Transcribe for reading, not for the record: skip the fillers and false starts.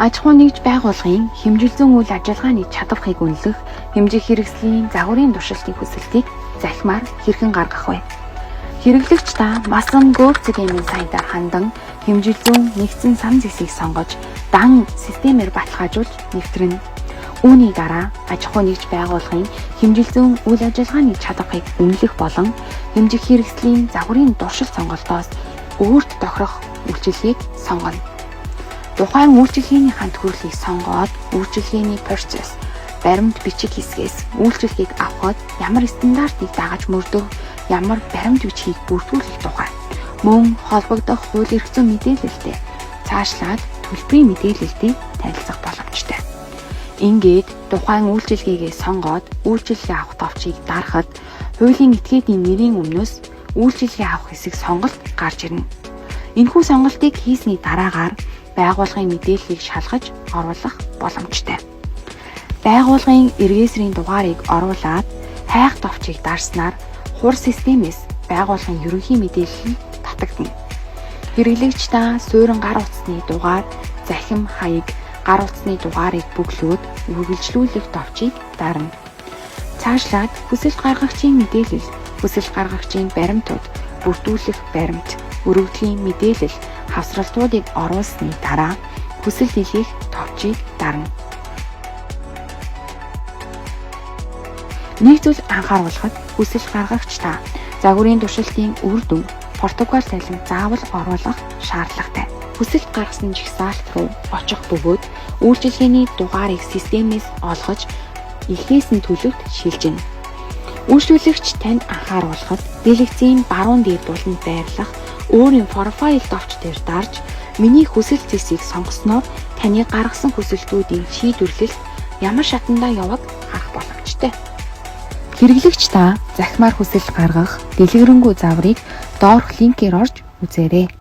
Аж ахуй нэгж байгууллагын хэмжилзэн үйл ажиллагааны чадварыг үнэлэх, хэмжих хэрэгслийн загварын туршилтын хүсэлтийг захимаар хэрхэн гаргах вэ? Хэрэглэгч та масан гөөгцөг эмийн саянтаар хандан хэмжилзэн нэгдсэн сан зэсийг сонгож дан системээр баталгаажуулж нэвтрэнэ. Үүний дараа аж ахуй нэгж байгууллагын хэмжилзэн үйл ажиллагааны чадварыг үнэлэх болон хэмжих хэрэгслийн загварын туршилт сонголтоос өөрт тохирох үйлчилгээг сонгоно. Тухайн үйлчилгээний хамт хүрлийг сонгоод үйлчилгээний процесс, баримт бичиг хэсгээс үйлчилгээг авахд ямар стандартыг дагаж мөрдөх, ямар баримт бичгийг бүртгүүлэх тухай мөн холбогдох хууль эрх зүйн мэдээлэлтэй цаашлаад төлбөрийн мэдээлэлтэй танилцах боломжтой. Ингээд тухайн үйлчилгээгээ сонгоод үйлчилгээ авах товчийг дарахад хуулийн этгээдийн нэрийн өмнөөс үйлчилгээ авах хэсэг сонголт гарч ирнэ. Энэхүү сонголтыг хийсний дараагаар байгууллагын мэдээллийг шалгаж оруулах боломжтой. Байгууллагын регистрийн дугаарыг оруулаад хайх товчийг дарснаар хур системээс байгууллагын ерөнхий мэдээлэл татагдана. Хэрэглэгч та суурин гар утасны дугаар, захим хаяг, гар утасны дугаарыг бөглөөд үргэлжлүүлэх товчийг дарна. Цаашлаад хүсэлт гаргагчийн мэдээлэл, хүсэлт гаргагчийн баримтууд, бүрдүүлэх баримт, өргөдлийн мэдээлэл, хавсралтуудыг оруулсны дараа хүсэлт хийх товчийг дарна. Нэг зүйл анхааруулахад хүсэлт гаргагч та загварын туршилтын үр дүн протокол тайлан заавал оруулах шаардлагатай. Хүсэлт гаргасан жагсаалт руу очих бөгөөд үйлчилгээний дугаарыг системээс олгож эхлээс нь төлөвт шилжинэ. Үйлчлүүлэгч танд анхааруулахад дэлгэцийн баруун дээр дуланд байрлах өөрийн профайл товч дээр дарж миний хүсэлт зэсийг сонгосноор таны гаргасан хүсэлтүүдийн шийдвэрлэлт ямар шатандаа яваг харах боломжтой. Хэрэглэгч та захимаар хүсэлт гаргах дэлгэрэнгүй загварыг доорх линкээр орж үзээрэй.